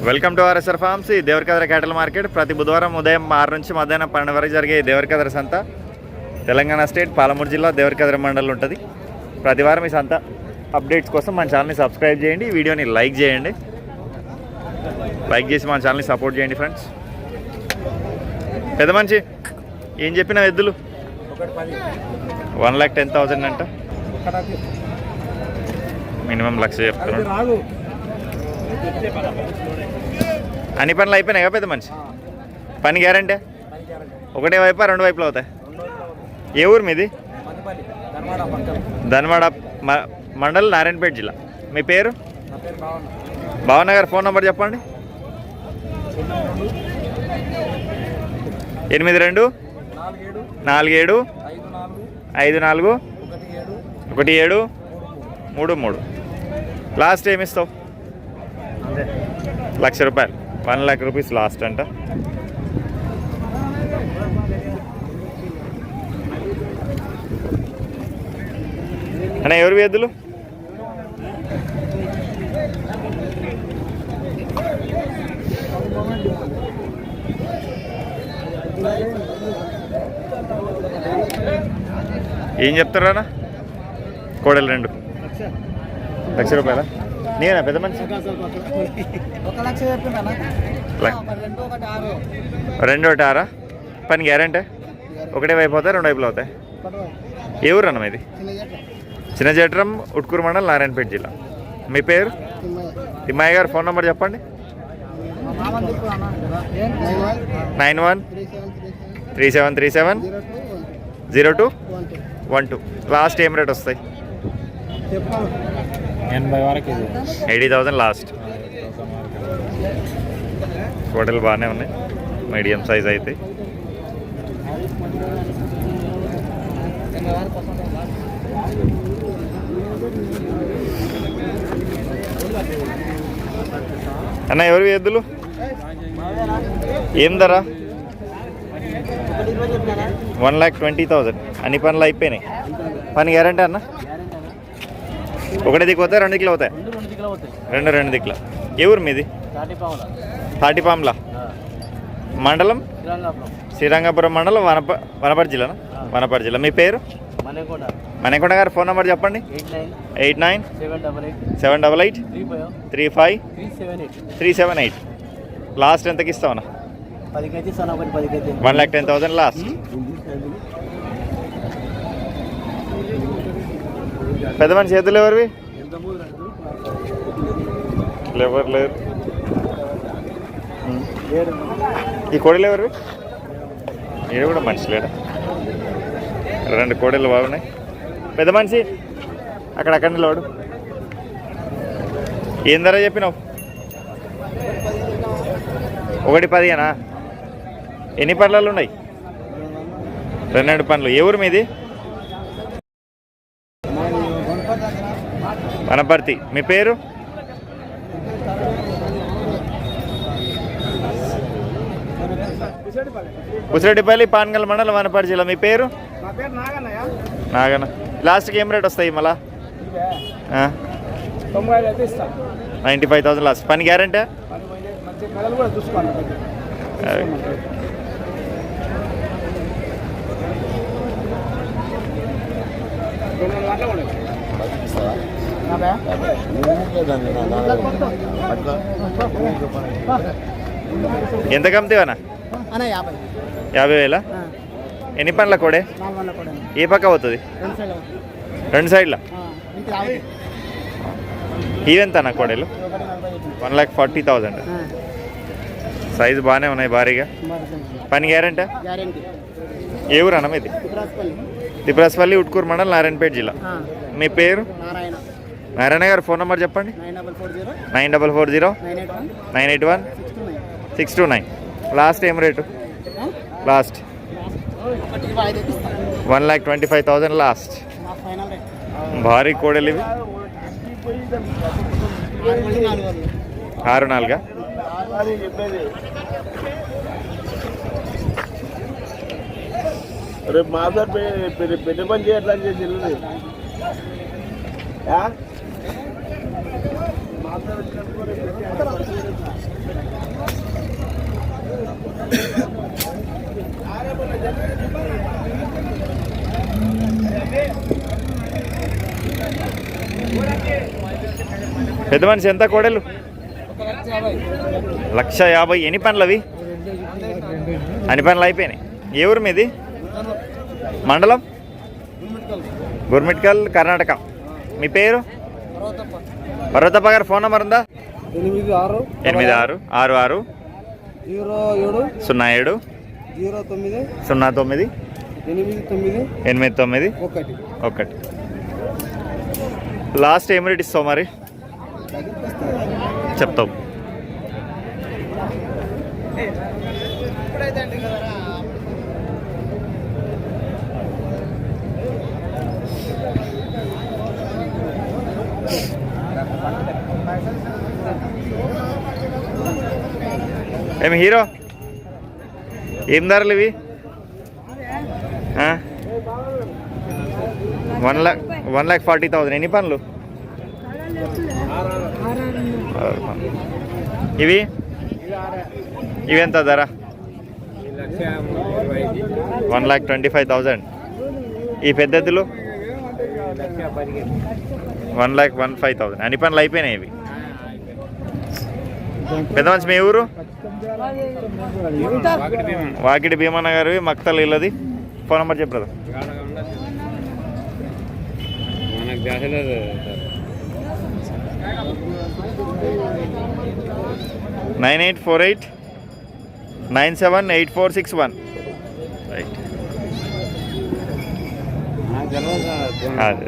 Welcome to RSR forms. ఈ Devarakadra క్యాటల్ market ప్రతి బుధవారం ఉదయం 6 నుంచి మధ్యాహ్నం 12 వరకు జరిగే దేవరకద్ర సంత తెలంగాణ స్టేట్ పాలమూరు జిల్లా దేవరకద్ర మండలం ఉంటుంది. ప్రతి వారం ఈ సంత అప్డేట్స్ కోసం మన ఛానల్ని సబ్స్క్రైబ్ చేయండి, వీడియోని లైక్ చేయండి, లైక్ చేసి మన ఛానల్ని సపోర్ట్ చేయండి ఫ్రెండ్స్. పెద్ద మంచి ఏం చెప్పిన ఎద్దులు 1,10,000 అంట, మినిమం 1,00,000 చెప్తున్నాడు. అన్ని పనులు అయిపోయినాయి కదా పెద్ద మనిషి? పని గ్యారంటీ ఒకటే వైపు రెండు వైపులు అవుతాయి. ఏ ఊరు మీది? ధన్వాడ మండల్, నారాయణపేట జిల్లా. మీ పేరు? భావన గారు ఫోన్ నెంబర్ చెప్పండి. 8247541733. లాస్ట్ ఏమి ఇస్తావు? 1,00,000 రూపాయలు, 1,00,000 రూపీస్ లాస్ట్ అంట. అన్న ఎవరు ఎద్దులు? ఏం చెప్తారా అన్న? కోడలు 2,00,000 రూపాయల. నేనా పెద్ద మనిషి? 2,600. పని గ్యారంటీ ఒకటే వైపు అవుతాయి, రెండు వైపులు అవుతాయి. ఏ ఊరు అన్న మీది? చిన్న జట్రం, ఉట్కూరు మండల్, నారాయణపేట జిల్లా. మీ పేరు? తిమ్మయ్య గారు ఫోన్ నెంబర్ చెప్పండి. 9137370212. లాస్ట్ ఏం రేట్ వస్తాయి? 80,000 లాస్ట్. హోటల్ బాగానే ఉన్నాయి, మీడియం సైజ్ అయితే. అన్న ఎవరు ఎద్దులు? ఏం ధర? 1,20,000. అన్ని పనులు అయిపోయినాయి. పని గ్యారంటీ అన్న? ఒకటి దిక్కు అవుతాయి, 2 దిక్కులు అవుతాయి? రెండు దిక్కుల. ఏ ఊరు మీది? తాటిపాంల మండలం, శ్రీరంగపురం మండలం, వనపర్తి జిల్లా. వనపర్తి జిల్లా. మీ పేరు? మణికొండ గారు ఫోన్ నెంబర్ చెప్పండి. 8978835378. లాస్ట్ ఎంతకి ఇస్తామన్నా? 1,10,000 లాస్ట్. పెద్ద మనిషి ఎద్దులు ఎవరివి? ఎవరు లేరు. ఈ కోడలు ఎవరివి? మీరు కూడా మనిషి లేడా? 2 కోడలు బాగున్నాయి. పెద్ద మనిషి అక్కడ నిలబడు. ఏం ధర చెప్పినావు? 1,10,000. ఎన్ని పనులు ఉన్నాయి? 2 పనులు. ఏ ఊరు మీది? వనపర్తి. మీ పేరు? పుసిరెడ్డిపల్లి, పాన్గల్ మండలం, వనపర్తి జిల్లా. మీ పేరు? నాగన్న. లాస్ట్కి ఏం రేట్ వస్తాయి మళ్ళా? 95,000 లాస్ట్. పని గ్యారంటీ? ఎంత కమ్ముతావన్నా? 50,000. ఎన్ని పనుల కోడే? ఏ పక్క అవుతుంది? 2 సైడ్ల. ఇవెంత అన్న కోడలు? 1,40,000. సైజు బాగానే ఉన్నాయి, భారీగా. పని గ్యారంటీ? ఏ ఊరు అన్న మీది? తిప్రాస్పల్లి, ఉట్కూరు మండల్, నారాయణపేట జిల్లా. మీ పేరు? నారాయణ గారు ఫోన్ నెంబర్ చెప్పండి. 9409819629. లాస్ట్ ఏం రేటు? Last 1,25,000 last. భారీ కోడలు ఇవి. 6-4. రేపు మాసార్ పెద్ద పని చేయట్లా చేసి మాసార్ పెద్ద మనిషి ఎంత కోడలు? 1,50,000. ఎన్ని పనులు అవి? అన్ని పనులు అయిపోయినాయి. ఏ ఊరు మీది? మండలం? గుర్మిట్కల్, కర్ణాటక. మీ పేరు? పర్వతప్ప గారు. ఫోన్ నెంబర్ ఉందా? 8666 07 09 89 1. లాస్ట్ ఏం రేట్ ఇస్తావు మరి? చెప్తావు. ఏమి హీరో ఏం ధరలు ఇవి? 1,40,000. ఎన్ని పనులు ఇవి? ఇవి ఎంత ధర? 1,25,000. ఈ పెద్దలు 1,15,000. అన్ని పనులు అయిపోయినాయి ఇవి. పెద్ద మంచి మీ ఊరు? వాకిడి భీమన్న గారు, మక్తల్ ఇల్లది. ఫోన్ నెంబర్ చెప్పు. 9848 978461. రైట్. అదే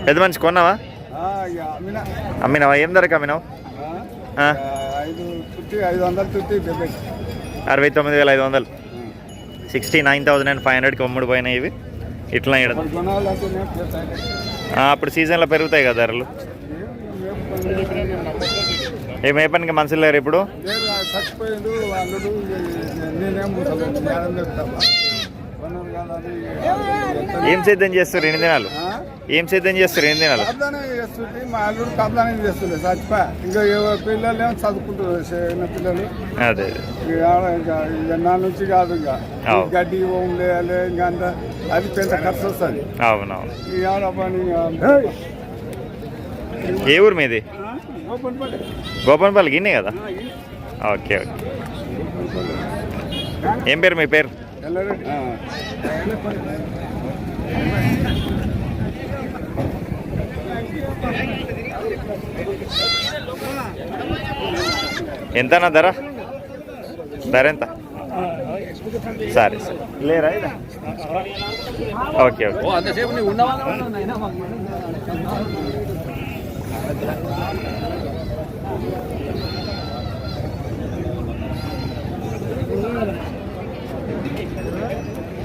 పెద్ద మనిషి కొన్నావా? అమ్మినావా? ఏం ధరకు అమ్మినావు? 69,500. 69,500కి అమ్ముడు పోయినాయి ఇవి. ఇట్లా అప్పుడు సీజన్లో పెరుగుతాయి కదా ధరలు. ఏం ఏ పనికి మనుషులు లేరు ఇప్పుడు? ఏం సిద్ధం చేస్తారు 2 దినాలు? ఏం సిద్ధం చేస్తారు 2 దినాలు? మా అల్లుడు కబ్లానే చేస్తుండే చచ్చిపో. ఇంకా పిల్లలు ఏమో చదువుకుంటారు, చిన్న పిల్లలు. అదే నా నుంచి కాదు, ఇంకా గడ్డి వేయాలి, ఇంకా అంత అది పెద్ద ఖర్చు వస్తుంది. అవునవును. ఇక పని. ఏ ఊరు మీది? గోపన్పల్లి. గిన్నే కదా? Okay okay. ఏం పేరు మీ పేరు? ఎంతనా ధర? ధర ఎంత? సరే సరే. లేరా? Okay okay.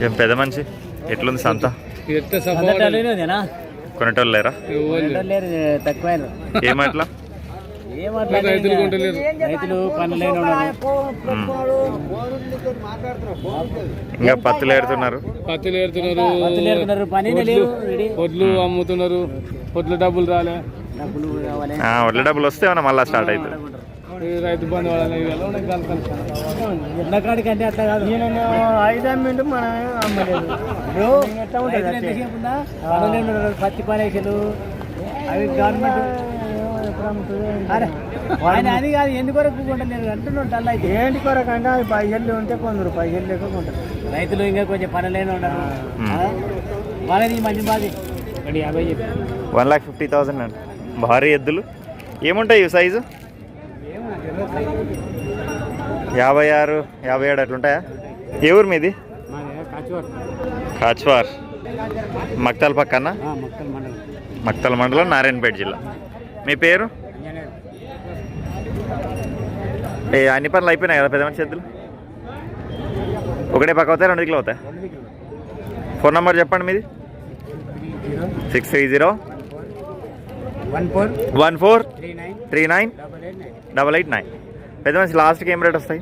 ఏం పెద్ద మనిషి ఎట్లుంది సంత? కొనేటోళ్ళు లేరా? ఏమట్లా? ఇంకా పత్తులు ఏరుతున్నారు. వడ్లు అమ్ముతున్నారు. వడ్ల డబ్బులు రాలే. వడ్ల డబ్బులు వస్తే ఏమన్నా మళ్ళీ స్టార్ట్ అవుతుంది. రైతు బంధు ఎన్నకాడికంటే అట్లా కాదు. 5 అమ్మిండు, మనమే అమ్మలేదు. పత్తి పనేసలు అవి గవర్నమెంట్ అది కాదు. ఎందుకొరకు కొంటలేదు అంటున్నాడు. అలా అయితే ఏంటి కొరకు అంటే అవి పైసలు ఉంటే కొందరు, పైసలు లేక కొంటారు. రైతులు ఇంకా కొంచెం పనులైన ఉండరు. వాళ్ళది మంచి బాధి 1,50,000 అండి. భారీ ఎద్దులు ఏముంటాయి ఇవి సైజు? 56, 57 అట్లుంటాయా? ఏ ఊరు మీది? కాచ్వార్. మక్తల్ పక్కన? మక్తల్ మండలం, నారాయణపేట జిల్లా. మీ పేరు? అన్ని పనులు అయిపోయినాయి కదా పెద్ద మనిషి ఎద్దులు? ఒకటే పక్క అవుతాయి, 2 దిక్కులు అవుతాయి? ఫోన్ నెంబర్ చెప్పండి మీది. 630 14 39 889. పెద్ద మనిషి లాస్ట్కి ఏం రేట్ వస్తాయి?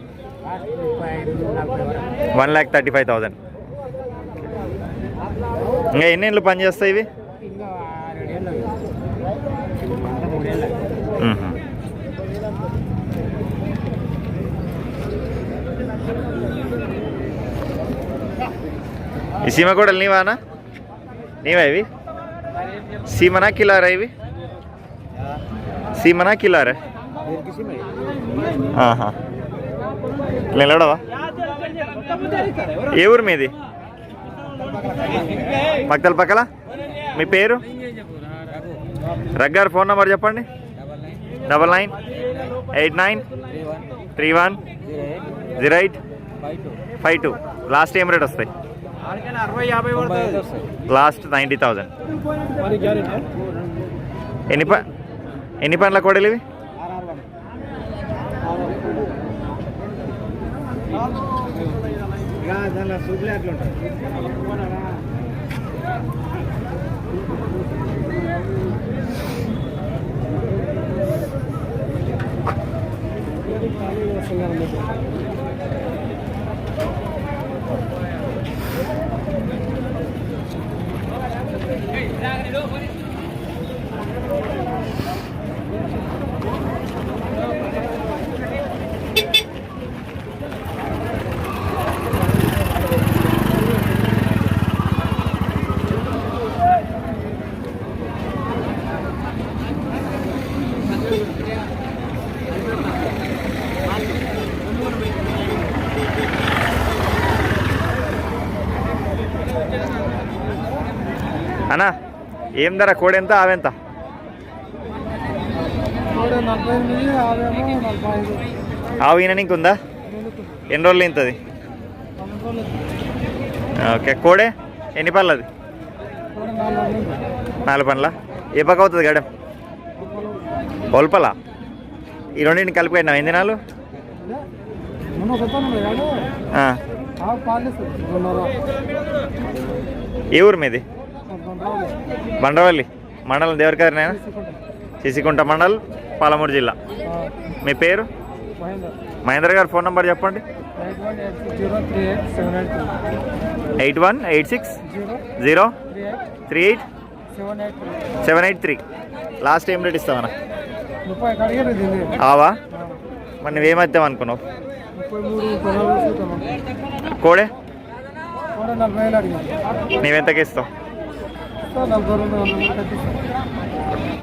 1,35,000. ఇంకా ఎన్ని ఏళ్ళు పని చేస్తాయి ఇవి? ఈ సీమ కూడా నీవానా? నీవా ఇవి? సీమనా కిలారా ఇవి? సీమనా కిలారా? నిలడవా? ఏ ఊరు మీది? పక్కల పక్కల. మీ పేరు? రగ్గారు. ఫోన్ నెంబర్ చెప్పండి. 9989310852. లాస్ట్ ఏం రేట్ వస్తాయి? లాస్ట్ 90,000. ఎన్ని పండ్ల కోడలు ఇవి? అన్నా ఏం ధర? కోడి ఎంత? ఆవెంత? ఆవు ఈయన ఇంకుందా? ఎన్ని రోజులు ఇంతది? ఓకే. కోడే ఎన్ని పళ్ళది? 4 పనుల. ఏ పక్క అవుతుంది గడం? ఒల్పలా? ఈ రెండింటిని కలిపిపోయినా ఎన్ని దినాలు? ఏ ఊరు మీది? బండ్రవల్లి మండలం. దేవరకర్నేనా? సిసికుంట మండల్, పాలమూరు జిల్లా. మీ పేరు? మహేంద్ర గారు. ఫోన్ నెంబర్ చెప్పండి. 8186038783. లాస్ట్ ఏం రేట్ ఇస్తావన్నా? ఆవా? మరి నువ్వేమద్దాం అనుకున్నావు? కోడే నీవెంతకి ఇస్తావు?